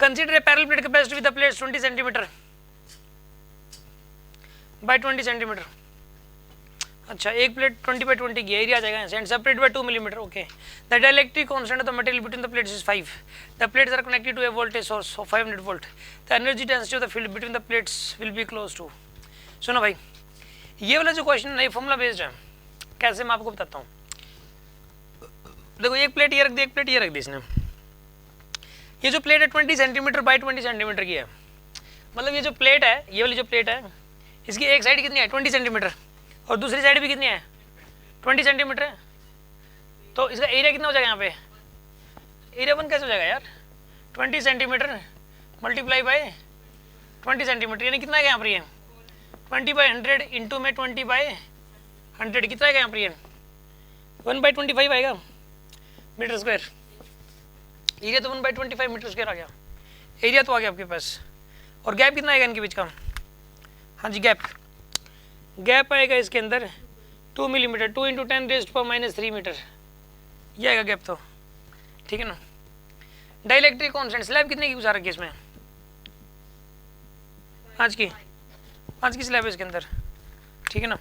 Consider a parallel plate capacity with the plates 20 centimetre bye 20 centimetre. अच्छा, एक plate 20 by 20 की area आ जाएगा and separate by 2 millimetre. Okay, the dielectric constant of the material between the plates is 5। The plates are connected to a voltage source of 500 volt. The energy density of the field between the plates will be close to. सुनो भाई, ये वाला जो question है formula based है। कैसे, मैं आपको बताता हूँ। देखो, एक प्लेट ये रख दी, एक प्लेट ये रख दी इसने। ये जो प्लेट है 20 सेंटीमीटर बाई 20 सेंटीमीटर की है। मतलब ये जो प्लेट है, ये वाली जो प्लेट है, इसकी एक साइड कितनी है 20 सेंटीमीटर और दूसरी साइड भी कितनी है 20 सेंटीमीटर है। तो इसका एरिया कितना हो जाएगा यहाँ पे? एरिया वन कैसे हो जाएगा यार? 20 सेंटीमीटर मल्टीप्लाई बाय 20 सेंटीमीटर, यानी कितना है यहाँ पर? ये 20 बाई 100 इंटू में 20 बाई 100 कितना आएगा यहाँ पर? ये 1/25 आएगा मीटर स्क्वायर। एरिया तो 1/25 मीटर स्क्वायर आ गया। एरिया तो आ गया आपके पास। और गैप कितना आएगा इनके बीच का? हाँ जी, गैप आएगा इसके अंदर 2 मिलीमीटर। 2 × 10⁻³ मीटर, ये आएगा गैप तो, ठीक है ना। डाइलेक्ट्रिक कांस्टेंट स्लैब कितने की गुजार रखी है इसमें? 5 की स्लैब है इसके अंदर, ठीक है ना।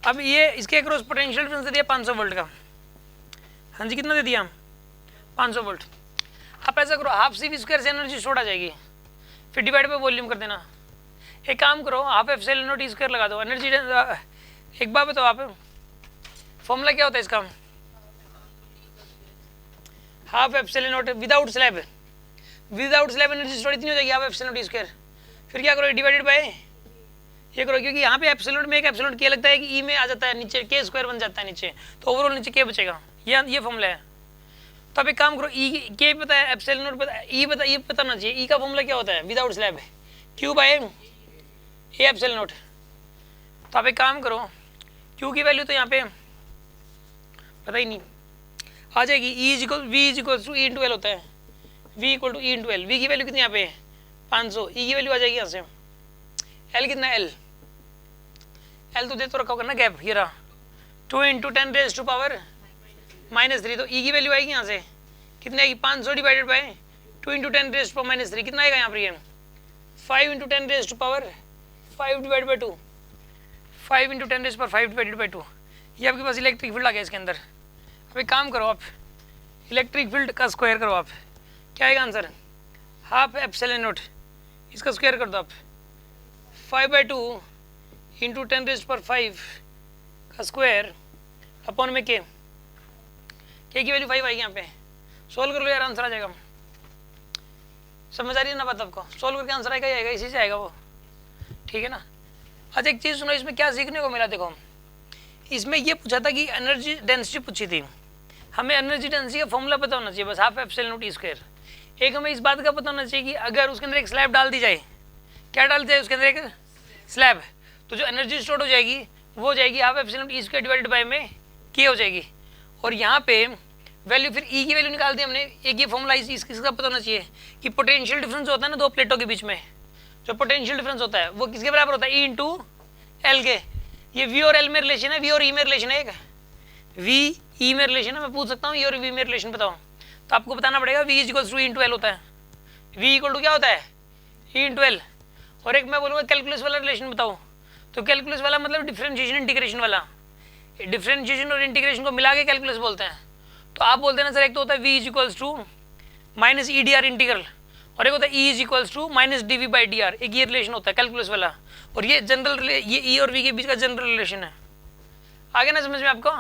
अब ये इसके अक्रॉस पोटेंशियल डिफरेंस दे दिया 500 वोल्ट का। हाँ जी, कितना दे दिया? 500 वोल्ट। आप ऐसा करो, हाफ CV² से एनर्जी शॉर्ट आ जाएगी, फिर डिवाइड पे वॉल्यूम कर देना। एक काम करो, हाफ ε0T² लगा दो एनर्जी। एक बार बताओ आप, फॉर्मूला क्या होता है इसका? Half ε0 without slab. Without slab energy store इतनी हो जाएगी हाफ ε0T²। फिर क्या करो, डिवाइडेड बाय ये करो, क्योंकि यहाँ पे एप्सिलॉन में एक एप्सिलॉन क्या लगता है कि ई में आ जाता है, नीचे k² बन जाता है नीचे, तो ओवरऑल नीचे k बचेगा। ये फॉर्मूला है। तो अब एक काम करो, ई के पता है, एप्सिलॉन पता है, ई पता, ये पता होना चाहिए। ई का फॉर्मूला क्या होता है without slab? Q by A epsilon. तो आप एक काम करो, Q की वैल्यू तो यहाँ पे पता ही नहीं आ जाएगी। V = E × L होता है। V = E × L। V की वैल्यू कितनी यहाँ पे? 500। E की वैल्यू आ जाएगी यहाँ से। L कितना है? L तो दे तो रखा होगा ना गैप, ये रहा 2 × 10⁻³ तो E की वैल्यू आएगी यहाँ से कितने आएगी? 500 डिवाइडेड बाय 2 × 10⁻³ कितना आएगा यहाँ पर? ये 5 × 10⁵ डिवाइड बाय 2, 5 × 10⁵ डिवाइडेड बाय 2। ये आपके पास इलेक्ट्रिक फील्ड आ गया इसके अंदर। अब एक काम करो, आप इलेक्ट्रिक फील्ड का स्क्वायर करो। आप क्या आएगा आंसर? हाफ ε0, इसका स्क्वायर कर दो आप। 5/2 × 10⁵ का स्क्वायर अपॉन में के की वैल्यू 5 आएगी यहाँ पे। सोल्व कर लो यार, आंसर आ जाएगा। समझ आ रही है ना बात आपको? सोल्व करके आंसर आएगा ही आएगा, इसी से आएगा वो, ठीक है ना। अच्छा, एक चीज़ सुनो, इसमें क्या सीखने को मिला? देखो, इसमें ये पूछा था कि एनर्जी डेंसिटी पूछी थी। हमें एनर्जी डेंसिटी का फॉर्मूला पता होना चाहिए, बस हाफ ε0T²। एक हमें इस बात का पता होना चाहिए कि अगर उसके अंदर एक स्लैब डाल दी जाए, क्या डाल दी जाए उसके अंदर? एक स्लैब, तो जो एनर्जी स्टोर हो जाएगी वो हो जाएगी हाफ ε0T² डिवाइडेड बाय में के हो जाएगी। और यहाँ पे वैल्यू, फिर ई की वैल्यू निकाल दी हमने। एक ये फॉर्मूला इसका पता होना चाहिए कि पोटेंशियल डिफरेंस होता है ना दो प्लेटों के बीच में, जो पोटेंशियल डिफरेंस होता है वो किसके बराबर होता है? E × L के। ये V और L में रिलेशन है, V और E में रिलेशन है। एक V E में रिलेशन है, मैं पूछ सकता हूँ E और V में रिलेशन बताओ, तो आपको बताना पड़ेगा V = E × L होता है। V = क्या होता है? E × L। और एक मैं बोलूँगा कैलकुलस वाला रिलेशन बताओ, तो कैलकुलस वाला मतलब डिफरेंशिएशन इंटीग्रेशन वाला। डिफरेंशिएशन और इंटीग्रेशन को मिला के कैलकुलस बोलते हैं। तो आप बोलते हैं ना सर, एक तो होता है V = -EdR इंटीग्रल, और एक होता है E = -dV/dr। एक ये रिलेशन होता है कैलकुलस वाला, और ये जनरल, ये E और V के बीच का जनरल रिलेशन है। आगे ना समझ में आपको?